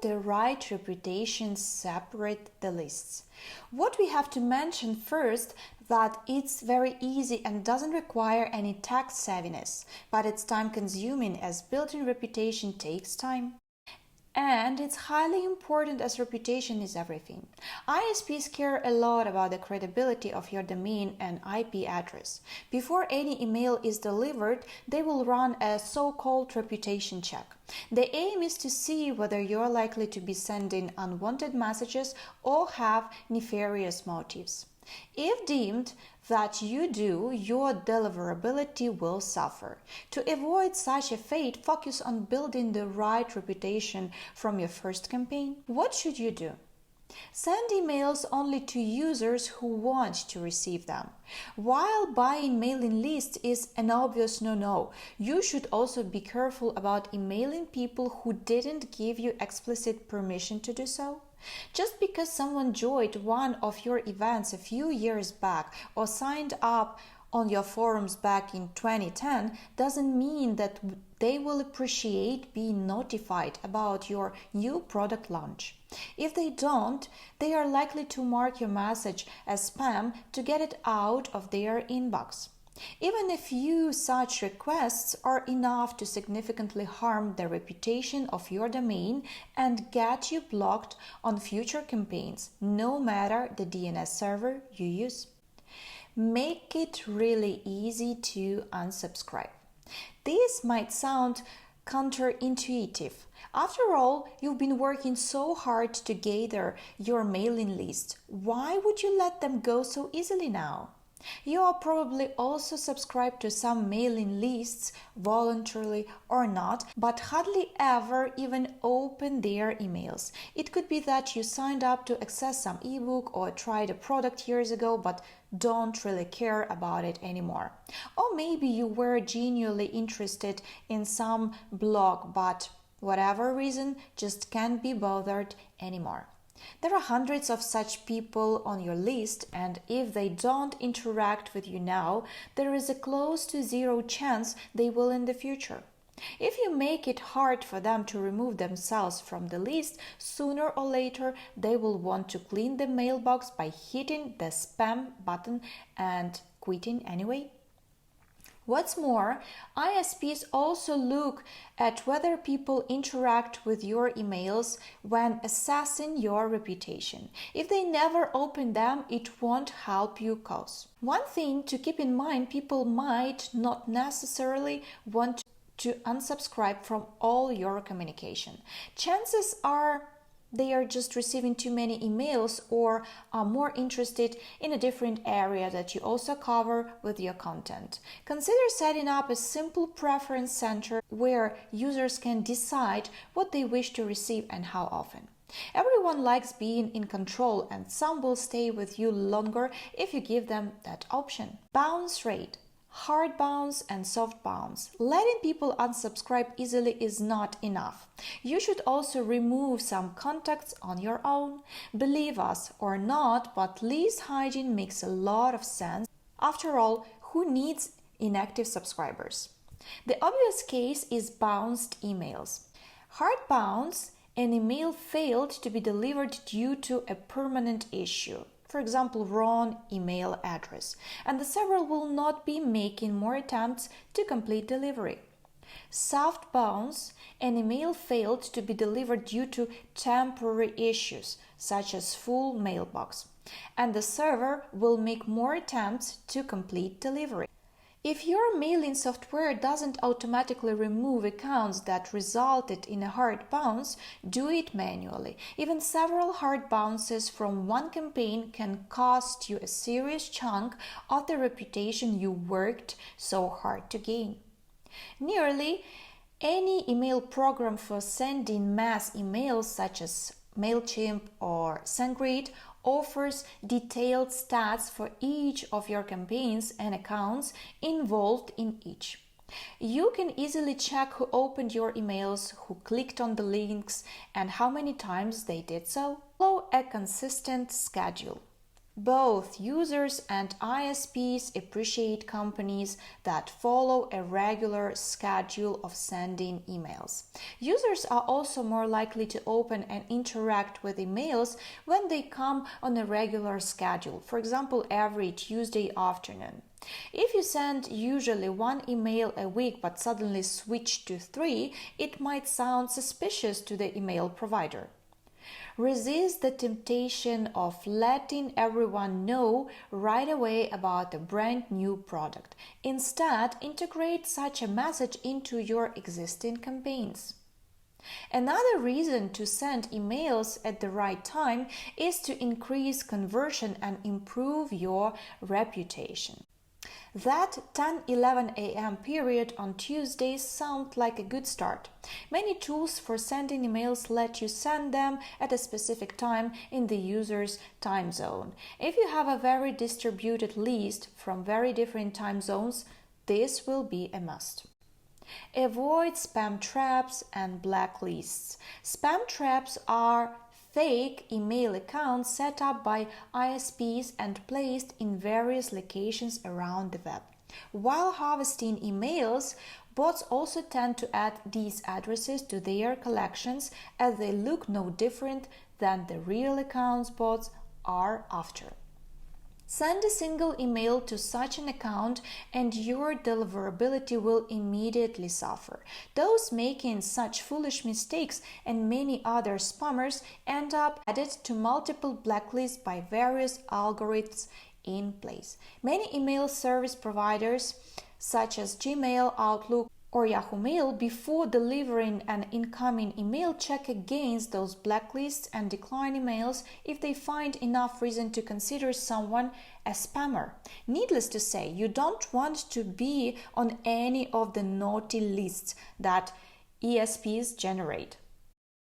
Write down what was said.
build the right reputation, separate the lists. What we have to mention first that it's very easy and doesn't require any tech savviness, but it's time consuming as building reputation takes time. And it's highly important as reputation is everything. ISPs care a lot about the credibility of your domain and IP address. Before any email is delivered, they will run a so-called reputation check. The aim is to see whether you're likely to be sending unwanted messages or have nefarious motives. If deemed that you do, your deliverability will suffer. To avoid such a fate, focus on building the right reputation from your first campaign. What should you do? Send emails only to users who want to receive them. While buying mailing lists is an obvious no-no, you should also be careful about emailing people who didn't give you explicit permission to do so. Just because someone joined one of your events a few years back or signed up on your forums back in 2010 doesn't mean that they will appreciate being notified about your new product launch. If they don't, they are likely to mark your message as spam to get it out of their inbox. Even a few such requests are enough to significantly harm the reputation of your domain and get you blocked on future campaigns, no matter the DNS server you use. Make it really easy to unsubscribe. This might sound counterintuitive. After all, you've been working so hard to gather your mailing list. Why would you let them go so easily now? You are probably also subscribed to some mailing lists, voluntarily or not, but hardly ever even open their emails. It could be that you signed up to access some ebook or tried a product years ago, but don't really care about it anymore. Or maybe you were genuinely interested in some blog, but whatever reason, just can't be bothered anymore. There are hundreds of such people on your list, and if they don't interact with you now, there is a close to zero chance they will in the future. If you make it hard for them to remove themselves from the list, sooner or later they will want to clean the mailbox by hitting the spam button and quitting anyway. What's more, ISPs also look at whether people interact with your emails when assessing your reputation. If they never open them, it won't help you cause. One thing to keep in mind, people might not necessarily want to unsubscribe from all your communication. Chances are they are just receiving too many emails or are more interested in a different area that you also cover with your content. Consider setting up a simple preference center where users can decide what they wish to receive and how often. Everyone likes being in control, and some will stay with you longer if you give them that option. Bounce rate. Hard bounce and soft bounce. Letting people unsubscribe easily is not enough. You should also remove some contacts on your own. Believe us or not, but list hygiene makes a lot of sense. After all, who needs inactive subscribers? The obvious case is bounced emails. Hard bounce, an email failed to be delivered due to a permanent issue. For example, wrong email address, and the server will not be making more attempts to complete delivery. Soft bounce, an email failed to be delivered due to temporary issues, such as full mailbox, and the server will make more attempts to complete delivery. If your mailing software doesn't automatically remove accounts that resulted in a hard bounce, do it manually. Even several hard bounces from one campaign can cost you a serious chunk of the reputation you worked so hard to gain. Nearly any email program for sending mass emails, such as MailChimp or SendGrid, offers detailed stats for each of your campaigns and accounts involved in each. You can easily check who opened your emails, who clicked on the links, and how many times they did so. Follow a consistent schedule. Both users and ISPs appreciate companies that follow a regular schedule of sending emails. Users are also more likely to open and interact with emails when they come on a regular schedule, for example, every Tuesday afternoon. If you send usually one email a week but suddenly switch to 3, it might sound suspicious to the email provider. Resist the temptation of letting everyone know right away about a brand new product. Instead, integrate such a message into your existing campaigns. Another reason to send emails at the right time is to increase conversion and improve your reputation. That 10-11 a.m. period on Tuesdays sounds like a good start. Many tools for sending emails let you send them at a specific time in the user's time zone. If you have a very distributed list from very different time zones, this will be a must. Avoid spam traps and blacklists. Spam traps are fake email accounts set up by ISPs and placed in various locations around the web. While harvesting emails, bots also tend to add these addresses to their collections as they look no different than the real accounts bots are after. Send a single email to such an account and your deliverability will immediately suffer. Those making such foolish mistakes and many other spammers end up added to multiple blacklists by various algorithms in place. Many email service providers such as Gmail, Outlook, or Yahoo Mail, before delivering an incoming email, check against those blacklists and decline emails if they find enough reason to consider someone a spammer. Needless to say, you don't want to be on any of the naughty lists that ESPs generate.